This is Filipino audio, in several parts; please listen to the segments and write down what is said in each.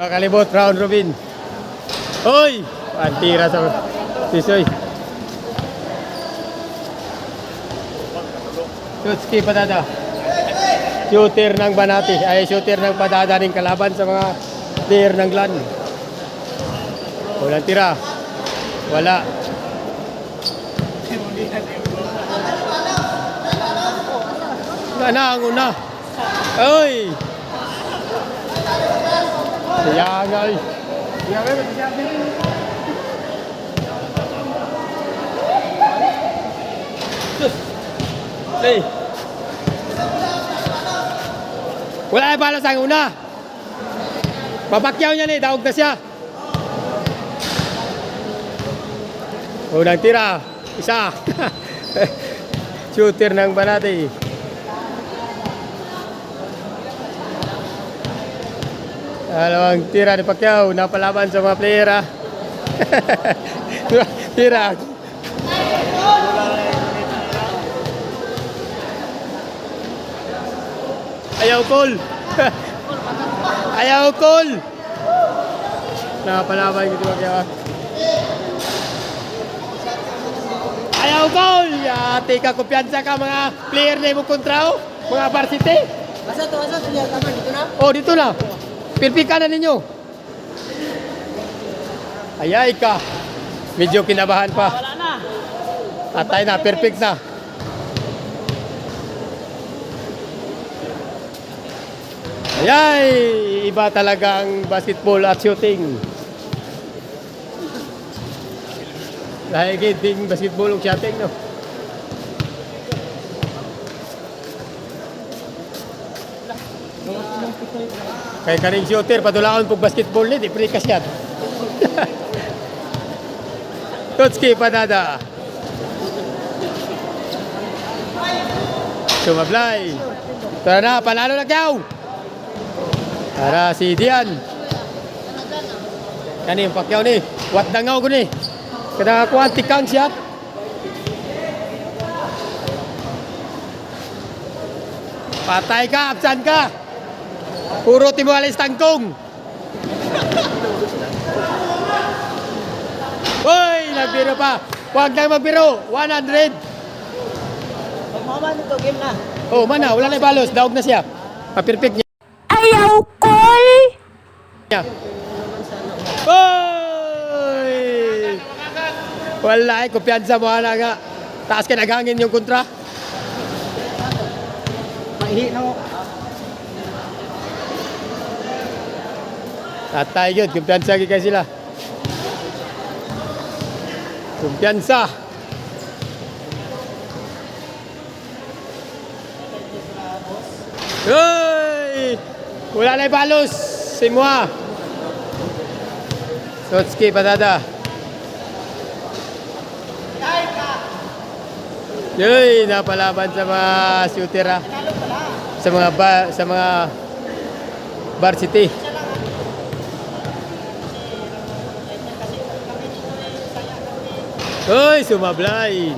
Kakalibot, round robin. Hoy! Antira sa Tisoy. Tutski Padada. Shooter ng Banati. Ay, shooter ng Padada rin kalaban sa mga player ng Glan. Walang tira. Wala. Ang una. Oy! Sayang ay. Hey. Wala ay balas ang una. Papakyaw niya ni, daog na siya. Unang tira. Isa. Shooter ng Banati. Dalawang tira ni Pacquiao, napalaban sa mga player ha. Tira. Ayaw call. Ayaw call. Napalaban ni Pacquiao. Ayaw call. Yate ka, kumpiyansa ka mga player na mo kontrao, mga varsity. Asa to diya tama dito na? Oh, dito na. Pirpikan na ninyo. Ayay ka. Medyo kinabahan pa. Wala na. Atay na, perfect na. Ayay, iba talaga ang basketball at shooting. Dahil giting basketball at shooting, no? Kay kaning shooter, padulaon pag basketball ni, di pre kasyat. Tutski Padada. Sumablay. Tara na, panalo na kyaw. Tara si Dian. Kani yung Pacquiao ni. Wat dangaw ko ni. Kada kuha tikang siya. Patay ka, absan ka. Puro timualis tangkong. Hoy, nagbiro pa. Huwag nang magbiro. 100. Pagmama nito game na. Oh, mana, wala na balos. Daog na siya. Perfect niya. Ayaw call. Hoy! Wala, kumpiyansa mo na nga. Taas ka naghangin yung kontra. Maihi na mo. Tatay yun, kumpiyansa kaya sila. Kumpiyansa. Hoy! Wala na balos. Simwa. Tutski Padada. Yoy, napalaban sa mga shooter ha. Sa mga varsity. Hoy, sumablay.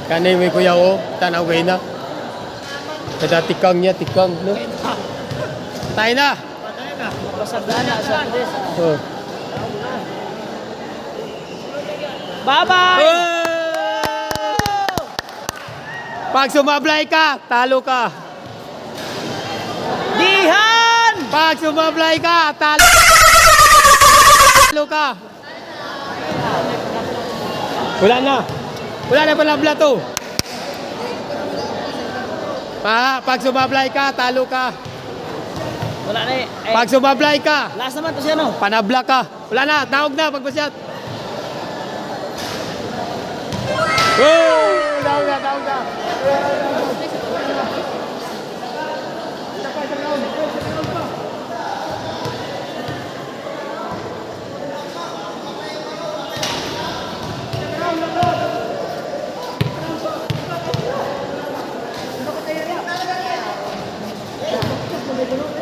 Kanay may kuya o, tanaw kayo na. Kada tikang niya, tikang, no? Tayo na! Pasagana sa tres. Oh. Bye-bye. Oh! Pag sumablay ka, talo ka. Dihan! Pag sumablay ka, talo ka. Wala na. Wala na palabla to. Pag sumablay ka, talo ka. Wala na eh. Pag sumablay ka, Last naman to siya no. panabla ka. Wala na, tawag na pagpasyat. Oh! Tawag na, tawag na.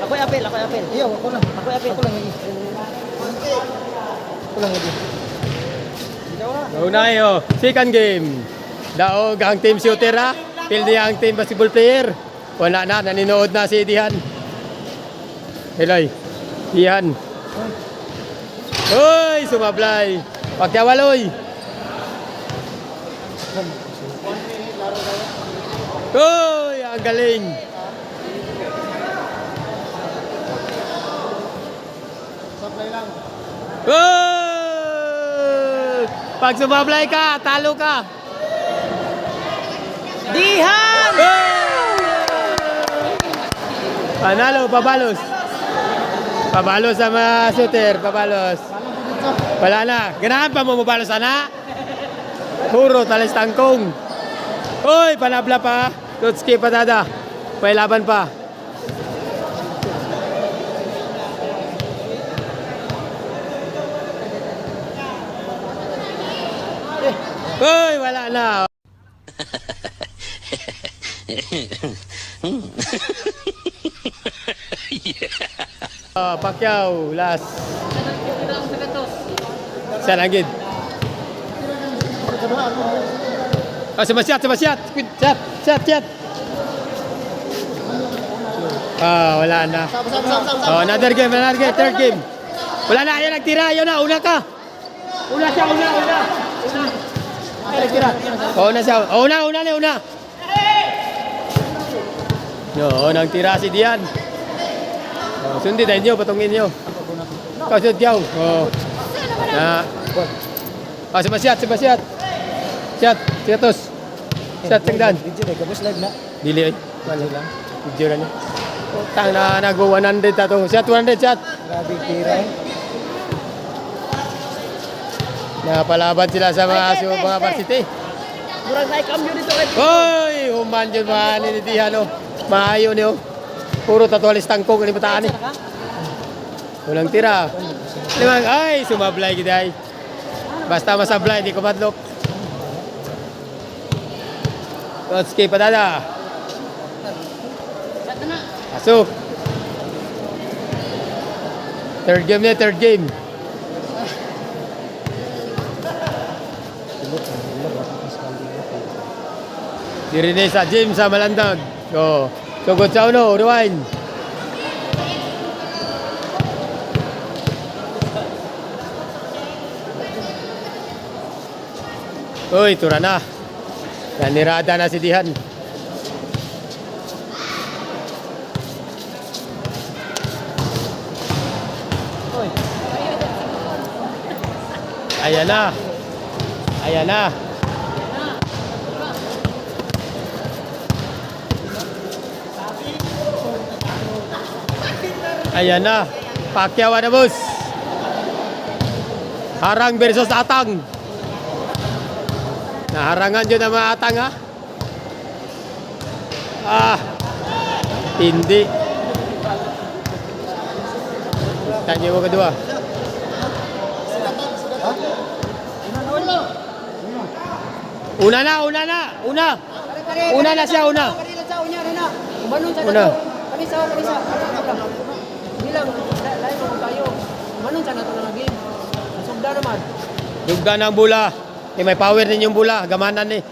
Ako'y apel. Iyo, ako lang. Ako'y apel. Ako lang lagi. Ako lang lagi. Naunahin, oh. Second game. Daog ang team shooter ha. Pildi ang team basketball player. Wala na, naninood na si Dihan. Heloy. Dihan. Uy, sumablay. Pagkawaloy. Uy, ang galing. Uy! Pag sumablay ka, talo ka. Dihan! Panalo, pabalos. Pabalos sa mga shooter, pabalos. Wala na. Ganahan pa mo mabalos, ana? Puro talis tangkong. Uy, panabla pa. Tutski patada. May laban pa. Uy, wala na. Pacquiao, last. Sa langit. Sumasyat. Shot. Wala na. Another game. Third game. Wala na, yan nagtira. Yun na, una ka. Una siya. Ay, nagtira. Una siya. Una. No, nagtira si Dian. Sundi tayo nyo, patungin nyo. Kausod kayo. Sumasyat. Shot sengdan. Dili ay. Wala lang. Video na niya. Tang na nag 100 ato. Shot 100 shot. Grabe tira eh. Napalaban sila sa mga varsity. Murag na ikamyo dito kay. Hoy, human jud man ni Dihan oh. Maayo niyo. Puro tatualis tangkong ni bataan ni. Walang tira. Limang ay sumablay gid ay. Basta masablay di ko madlok. Tutski patada. Pasok. Third game. Dirine sa gym sa Malandag. Sugod sa uno, rewind. Uy, tura na. Nanirada na si Dihan. Ayan na. Ayan na. Pacquiao na boss. Harang versus Atang. Naharangan dyan ang mga Atang ha. Hindi. Tanya mo kedua. Una na siya. Una. Kanisa. Bilang lain mo tayo. Manong sana to na game. Sugda naman. Dugda ng bula. May power din yung bula. Gamanan ni.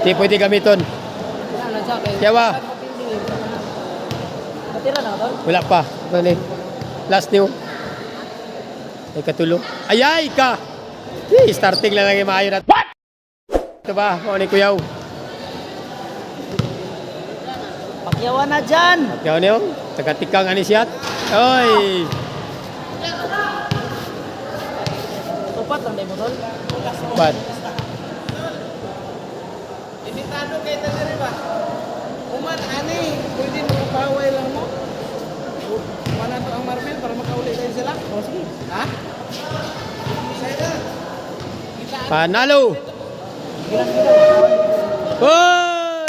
Di pwede gamiton. Kaya ba? Matira na to? Wala pa. Ito ni. Last new. Ay katulo. Ay ka! Starting lang yung maayo na. What? Ito ba? O ni Kuyaw. Pakyawan na dyan! Pacquiao niyo. Tagatikang anisiyat. Oy! Tupat lang tayo mo tol. Bad. Imitado kayo na rin ba? Uman, ani, pwede mo pahaway lang mo. Wala to ang Marvel para makauli tayo sila. O sige. Ha? Panalo! Oy!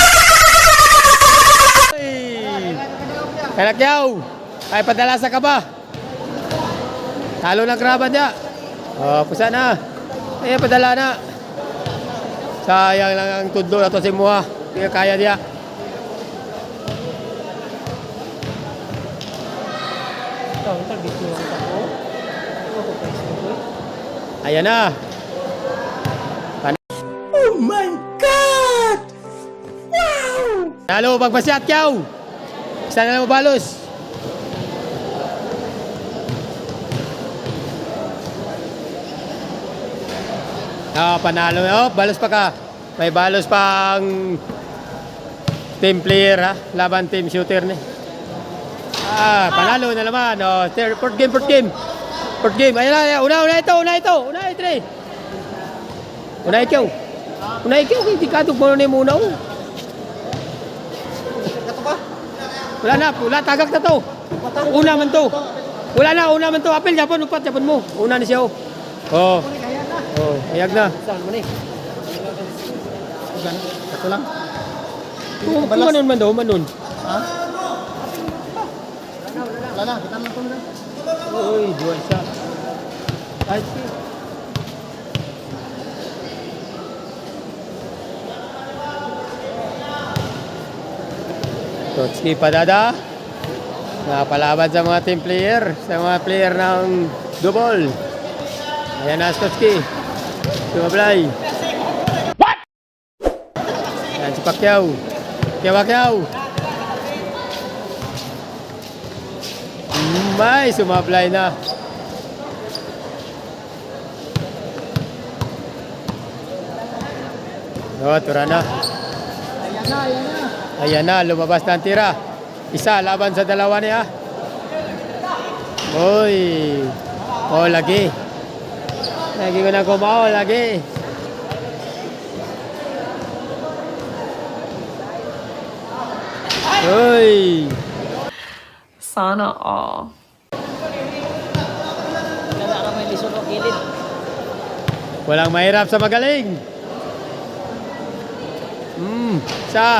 Kaya Pacquiao! Ay padalasa ka ba? Talo ng kraban niya. Pusa na. Ay padala na. Sayang lang ang tudlo na to si Muha. Hindi kaya niya. Ayan na. Oh my God! Nalo pagpasyat Kyaw. Isa na lang mabalos. Panalo. Oh, balos pa ka. May balos pang team player ha. Laban team shooter ni. Panalo na naman. Oh, fourth game. Fourth game. Ayun na. Una ito. Una ito. Una ikaw. Hindi ka mo na muna. Wala. Tagak na to. Una man to. Una man to. Apel, Japon mo. Una na siya. Oh, ayag na. Saan mo ni? Ito lang. Kung manon man daw, manon. Ha? Wala na. Kita lang ito na. Uy, buwan siya. Ay, Totski Padada. Napalaban sa mga team player. Sa mga player ng double. Ayan na Totski. Sumablay. What? Ayan si Pacquiao. Pacquiao. May sumablay na. Tura na. Ayan na, lumabas na ang tira. Isa, laban sa dalawa niya. Uy. Lagi. Lagi ko na kumao, lagi. Uy. Sana all. Kada ka may lisod o kilid. Walang mahirap sa magaling. Isa.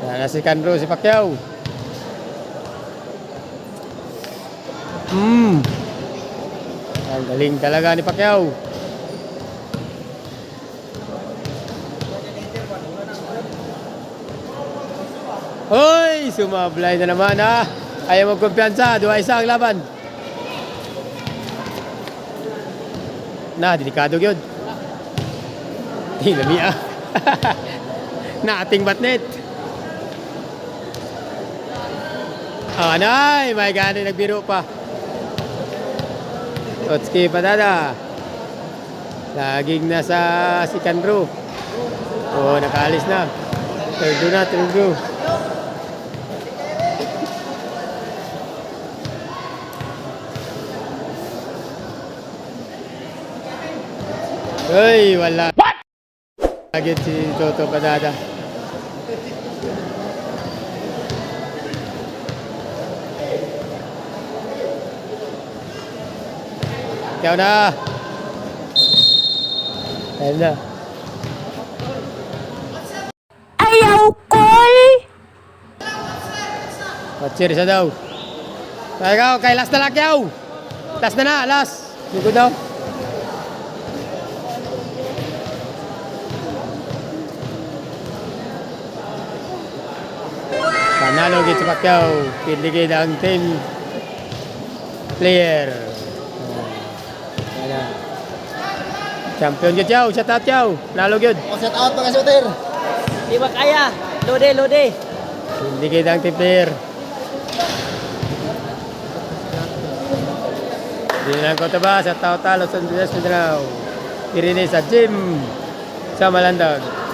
Yan na si Kandro, si Pacquiao. Ang galing talaga ni Pacquiao. Hoy! Sumablay na naman ha. Ayaw magkumpiyansa. 2-1 ang laban. Delikado yun. Hinami ah. Naating batnet. Anay! May gano'y nagbiro pa. Totski Padada. Laging nasa si Kandro. Nakaalis na. Turdo. Uy, wala. What? Agad si Toto Padada. Ikaw na. Ayun na. Ayaw call. Cheers na daw. Ikaw, kay last na lang yaw. Last na. Likod daw. Panalo gid si Pacquiao. Pindigid ang team player. Champion gid yaw. Shout out yaw. Nalo gid. Set out mga shooter. Di ba kaya? Lode. Pindigid ang team player. Dinan ko ba sa tao-talo sa Mindanao. Irene sa gym sa Malandag.